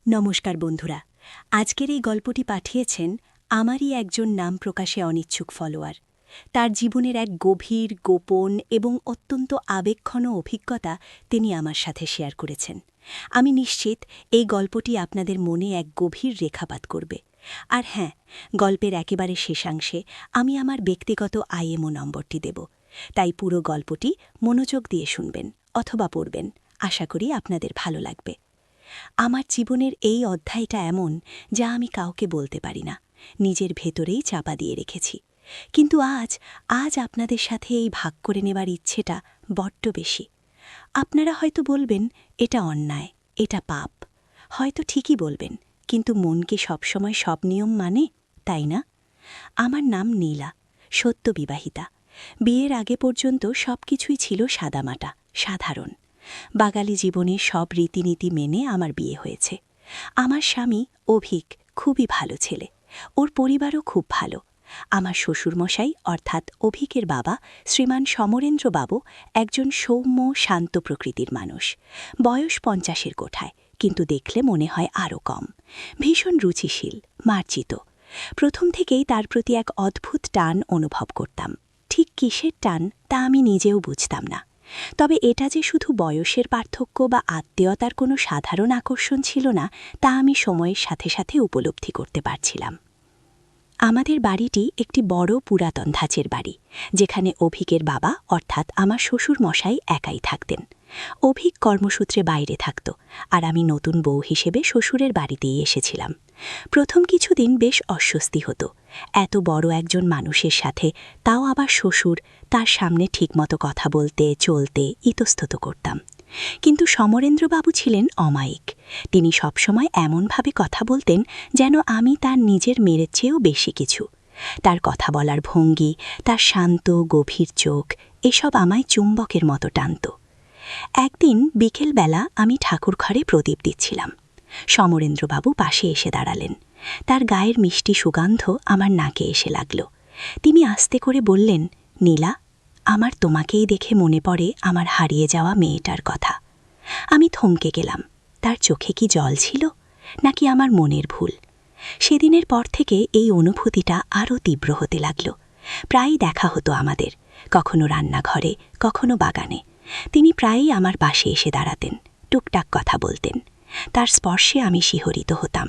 নমস্কার বন্ধুরা, আজকের এই গল্পটি পাঠিয়েছেন আমারই একজন নাম প্রকাশে অনিচ্ছুক ফলোয়ার। তার জীবনের এক গভীর, গোপন এবং অত্যন্ত আবেগঘন অভিজ্ঞতা তিনি আমার সাথে শেয়ার করেছেন। আমি নিশ্চিত এই গল্পটি আপনাদের মনে এক গভীর রেখাপাত করবে। আর হ্যাঁ, গল্পের একেবারে শেষাংশে আমি আমার ব্যক্তিগত আইএমও নম্বরটি দেব, তাই পুরো গল্পটি মনোযোগ দিয়ে শুনবেন অথবা পড়বেন। আশা করি আপনাদের ভালো লাগবে। আমার জীবনের এই অধ্যায়টা এমন যা আমি কাউকে বলতে পারি না, নিজের ভেতরেই চাপা দিয়ে রেখেছি। কিন্তু আজ আপনাদের সাথে এই ভাগ করে নেবার ইচ্ছেটা বড্ড বেশি। আপনারা হয়তো বলবেন এটা অন্যায়, এটা পাপ। হয়তো ঠিকই বলবেন, কিন্তু মন কি সবসময় সব নিয়ম মানে, তাই না? আমার নাম নীলা, সদ্য বিবাহিতা। বিয়ের আগে পর্যন্ত সব কিছুই ছিল সাদামাটা, সাধারণ। বাঙালি জীবনে সব রীতিনীতি মেনে আমার বিয়ে হয়েছে। আমার স্বামী অভিক খুবই ভালো ছেলে, ওর পরিবারও খুব ভালো। আমার শ্বশুরমশাই অর্থাৎ অভিকের বাবা শ্রীমান সমরেন্দ্রবাবু একজন সৌম্য, শান্ত প্রকৃতির মানুষ। বয়স 50-এর কোঠায়, কিন্তু দেখলে মনে হয় আরও কম। ভীষণ রুচিশীল, মার্জিত। প্রথম থেকেই তার প্রতি এক অদ্ভুত টান অনুভব করতাম। ঠিক কিসের টান তা আমি নিজেও বুঝতাম না। তবে এটা যে শুধু বয়সের পার্থক্য বা আত্মীয়তার কোনো সাধারণ আকর্ষণ ছিল না, তা আমি সময়ের সাথে সাথে উপলব্ধি করতে পারছিলাম। আমাদের বাড়িটি একটি বড় পুরাতন ধাঁচের বাড়ি, যেখানে অভিকের বাবা অর্থাৎ আমার শ্বশুর মশাই একাই থাকতেন। অভিক কর্মসূত্রে বাইরে থাকত, আর আমি নতুন বউ হিসেবে শ্বশুরের বাড়িতেই এসেছিলাম। প্রথম কিছুদিন বেশ অস্বস্তি হতো। এত বড় একজন মানুষের সাথে, তাও আবার শ্বশুর, তার সামনে ঠিকমতো কথা বলতে চলতে ইতস্তত করতাম। কিন্তু সমরেন্দ্রবাবু ছিলেন অমায়িক। তিনি সবসময় এমনভাবে কথা বলতেন যেন আমি তার নিজের মেয়ের চেয়েও বেশি কিছু। তার কথা বলার ভঙ্গি, তার শান্ত গভীর চোখ, এসব আমায় চুম্বকের মতো টানত। একদিন বিকেলবেলা আমি ঠাকুরঘরে প্রদীপ দিচ্ছিলাম। সমরেন্দ্রবাবু পাশে এসে দাঁড়ালেন। তার গায়ের মিষ্টি সুগন্ধ আমার নাকে এসে লাগল। তিনি আস্তে করে বললেন, নীলা, আমার তোমাকেই দেখে মনে পড়ে আমার হারিয়ে যাওয়া মেয়েটার কথা। আমি থমকে গেলাম। তার চোখে কি জল ছিল, নাকি আমার মনের ভুল? সেদিনের পর থেকে এই অনুভূতিটা আরও তীব্র হতে লাগল। প্রায়ই দেখা হতো আমাদের, কখনো রান্নাঘরে, কখনো বাগানে। তিনি প্রায়ই আমার পাশে এসে দাঁড়াতেন, টুকটাক কথা বলতেন। তার স্পর্শে আমি শিহরিত হতাম।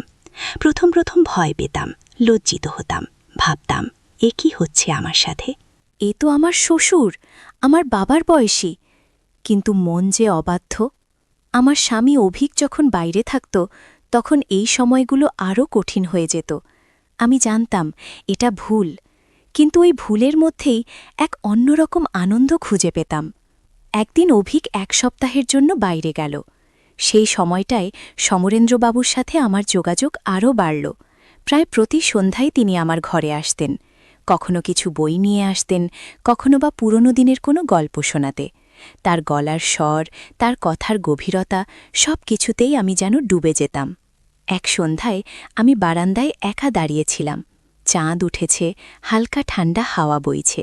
প্রথম ভয় পেতাম, লজ্জিত হতাম, ভাবতাম এ কি হচ্ছে আমার সাথে। এ তো আমার শ্বশুর, আমার বাবার বয়সী। কিন্তু মন যে অবাধ্য। আমার স্বামী অভিক যখন বাইরে থাকত, তখন এই সময়গুলো আরও কঠিন হয়ে যেত। আমি জানতাম এটা ভুল, কিন্তু ওই ভুলের মধ্যেই এক অন্যরকম আনন্দ খুঁজে পেতাম। একদিন অভিক 1 সপ্তাহের জন্য বাইরে গেল। সেই সময়টায় সমরেন্দ্রবাবুর সাথে আমার যোগাযোগ আরও বাড়ল। প্রায় প্রতি সন্ধ্যায় তিনি আমার ঘরে আসতেন। কখনো কিছু বই নিয়ে আসতেন, কখনো বা পুরনো দিনের কোনো গল্প শোনাতে। তার গলার স্বর, তার কথার গভীরতা, সব কিছুতেই আমি যেন ডুবে যেতাম। এক সন্ধ্যায় আমি বারান্দায় একা দাঁড়িয়েছিলাম। চাঁদ উঠেছে, হালকা ঠান্ডা হাওয়া বইছে।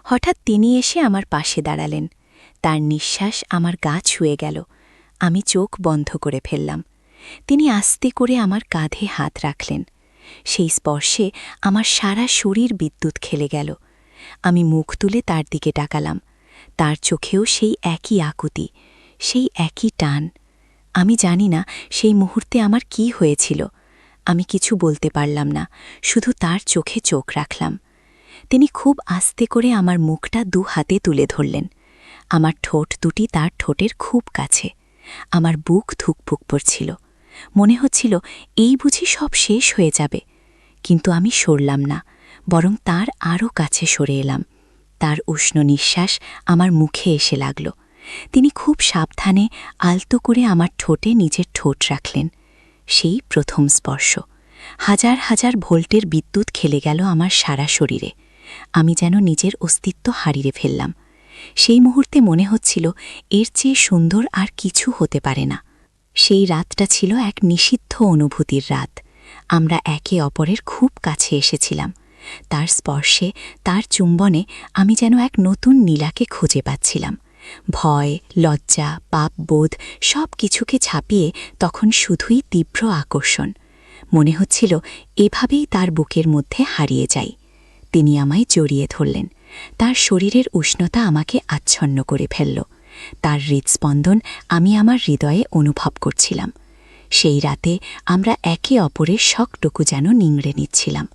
হঠাৎ তিনি এসে আমার পাশে দাঁড়ালেন। তার নিঃশ্বাস আমার গা ছুঁয়ে গেল। আমি চোখ বন্ধ করে ফেললাম। তিনি আস্তে করে আমার কাঁধে হাত রাখলেন। সেই স্পর্শে আমার সারা শরীর বিদ্যুৎ খেলে গেল। আমি মুখ তুলে তার দিকে তাকালাম। তার চোখেও সেই একই আকুতি, সেই একই টান। আমি জানি না সেই মুহূর্তে আমার কি হয়েছিল। আমি কিছু বলতে পারলাম না, শুধু তার চোখে চোখ রাখলাম। তিনি খুব আস্তে করে আমার মুখটা 2 হাতে তুলে ধরলেন। আমার ঠোঁট দুটি তার ঠোঁটের খুব কাছে। আমার বুক ধুকপুক পড়ছিল। মনে হচ্ছিল এই বুঝি সব শেষ হয়ে যাবে। কিন্তু আমি সরলাম না, বরং তার আরও কাছে সরে এলাম। তার উষ্ণ নিঃশ্বাস আমার মুখে এসে লাগল। তিনি খুব সাবধানে আলতো করে আমার ঠোঁটে নিজের ঠোঁট রাখলেন। সেই প্রথম স্পর্শ। হাজার হাজার ভোল্টের বিদ্যুৎ খেলে গেল আমার সারা শরীরে। আমি যেন নিজের অস্তিত্ব হারিয়ে ফেললাম। সেই মুহূর্তে মনে হচ্ছিল এর চেয়ে সুন্দর আর কিছু হতে পারে না। সেই রাতটা ছিল এক নিষিদ্ধ অনুভূতির রাত। আমরা একে অপরের খুব কাছে এসেছিলাম। তার স্পর্শে, তার চুম্বনে আমি যেন এক নতুন নীলাকে খুঁজে পাচ্ছিলাম। ভয়, লজ্জা, পাপবোধ সব কিছুকে ছাপিয়ে তখন শুধুই তীব্র আকর্ষণ। মনে হচ্ছিল এভাবেই তার বুকের মধ্যে হারিয়ে যাই। তিনি আমায় জড়িয়ে ধরলেন। তার শরীরের উষ্ণতা আমাকে আচ্ছন্ন করে ফেলল। তার হৃৎস্পন্দন আমি আমার হৃদয়ে অনুভব করছিলাম। সেই রাতে আমরা একে অপরের শখটুকু যেন নিংড়ে নিচ্ছিলাম।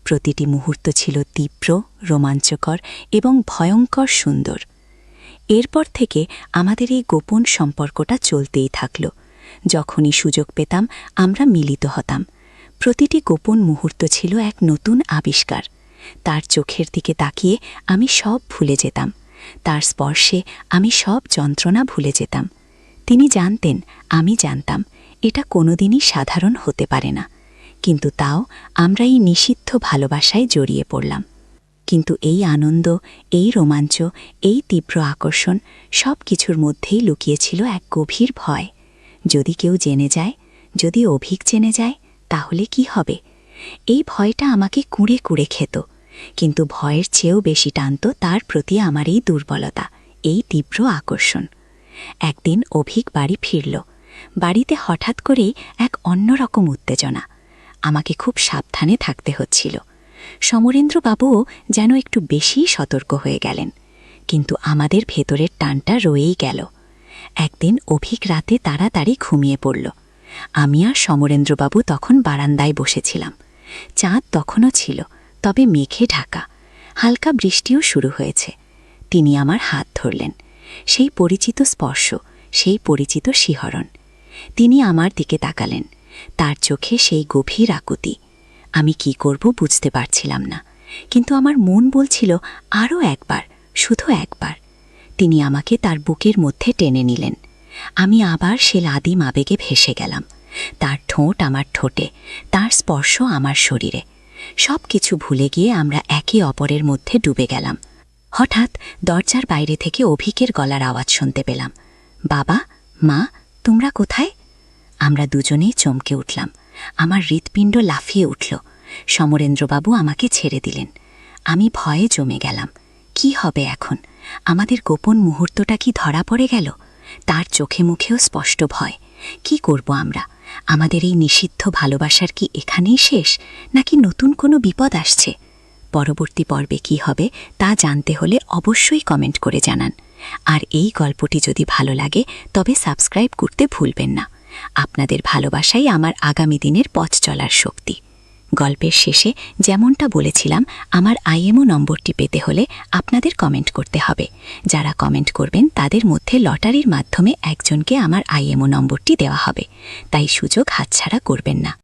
প্রতিটি মুহূর্ত ছিল তীব্র, রোমাঞ্চকর এবং ভয়ঙ্কর সুন্দর। এরপর থেকে আমাদের এই গোপন সম্পর্কটা চলতেই থাকল। যখনই সুযোগ পেতাম আমরা মিলিত হতাম। প্রতিটি গোপন মুহূর্ত ছিল এক নতুন আবিষ্কার। তার চোখের দিকে তাকিয়ে আমি সব ভুলে যেতাম। তার স্পর্শে আমি সব যন্ত্রণা ভুলে যেতাম। তিনি জানতেন, আমি জানতাম, এটা কোনোদিনই সাধারণ হতে পারে না। কিন্তু তাও আমরা এই নিষিদ্ধ ভালোবাসায় জড়িয়ে পড়লাম। কিন্তু এই আনন্দ, এই রোমাঞ্চ, এই তীব্র আকর্ষণ সব কিছুর মধ্যেই লুকিয়েছিল এক গভীর ভয়। যদি কেউ জেনে যায়, যদি অভিক জেনে যায়, তাহলে কি হবে? এই ভয়টা আমাকে কুঁড়ে কুঁড়ে খেত। কিন্তু ভয়ের চেয়েও বেশি টানত তার প্রতি আমার এই দুর্বলতা, এই তীব্র আকর্ষণ। একদিন অভিক বাড়ি ফিরল। বাড়িতে হঠাৎ করেই এক অন্যরকম উত্তেজনা। আমাকে খুব সাবধানে থাকতে হচ্ছিল। সমরেন্দ্রবাবুও যেন একটু বেশিই সতর্ক হয়ে গেলেন। কিন্তু আমাদের ভেতরের টানটা রয়েই গেল। একদিন অভিক রাতে তাড়াতাড়ি ঘুমিয়ে পড়ল। আমি আর সমরেন্দ্রবাবু তখন বারান্দায় বসেছিলাম। চাঁদ তখনও ছিল, তবে মেঘে ঢাকা। হালকা বৃষ্টিও শুরু হয়েছে। তিনি আমার হাত ধরলেন। সেই পরিচিত স্পর্শ, সেই পরিচিত শিহরণ। তিনি আমার দিকে তাকালেন। তার চোখে সেই গভীর আকুতি। আমি কি করব বুঝতে পারছিলাম না, কিন্তু আমার মন বলছিল আরও একবার, শুধু একবার। তিনি আমাকে তার বুকের মধ্যে টেনে নিলেন। আমি আবার সে আদিম আবেগে ভেসে গেলাম। তার ঠোঁট আমার ঠোঁটে, তার স্পর্শ আমার শরীরে। সব কিছু ভুলে গিয়ে আমরা একে অপরের মধ্যে ডুবে গেলাম। হঠাৎ দরজার বাইরে থেকে অভিকের গলার আওয়াজ শুনতে পেলাম। বাবা, মা, তোমরা কোথায়? আমরা দুজনেই চমকে উঠলাম। আমার হৃৎপিণ্ড লাফিয়ে উঠল। সমরেন্দ্রবাবু আমাকে ছেড়ে দিলেন। আমি ভয়ে জমে গেলাম। কি হবে এখন? আমাদের গোপন মুহূর্তটা কি ধরা পড়ে গেল? তার চোখে মুখেও স্পষ্ট ভয়। কি করব আমরা? আমাদের এই নিষিদ্ধ ভালোবাসার কি এখানেই শেষ, নাকি নতুন কোনো বিপদ আসছে? পরবর্তী পর্বে কি হবে তা জানতে হলে অবশ্যই কমেন্ট করে জানান। আর এই গল্পটি যদি ভালো লাগে তবে সাবস্ক্রাইব করতে ভুলবেন না। আপনাদের ভালোবাসাই আমার আগামী দিনের পথ চলার শক্তি। গল্পের শেষে যেমনটা বলেছিলাম, আমার আইএমও নম্বরটি পেতে হলে আপনাদের কমেন্ট করতে হবে। যারা কমেন্ট করবেন তাদের মধ্যে লটারির মাধ্যমে একজনকে আমার আইএমও নম্বরটি দেওয়া হবে। তাই সুযোগ হাতছাড়া করবেন না।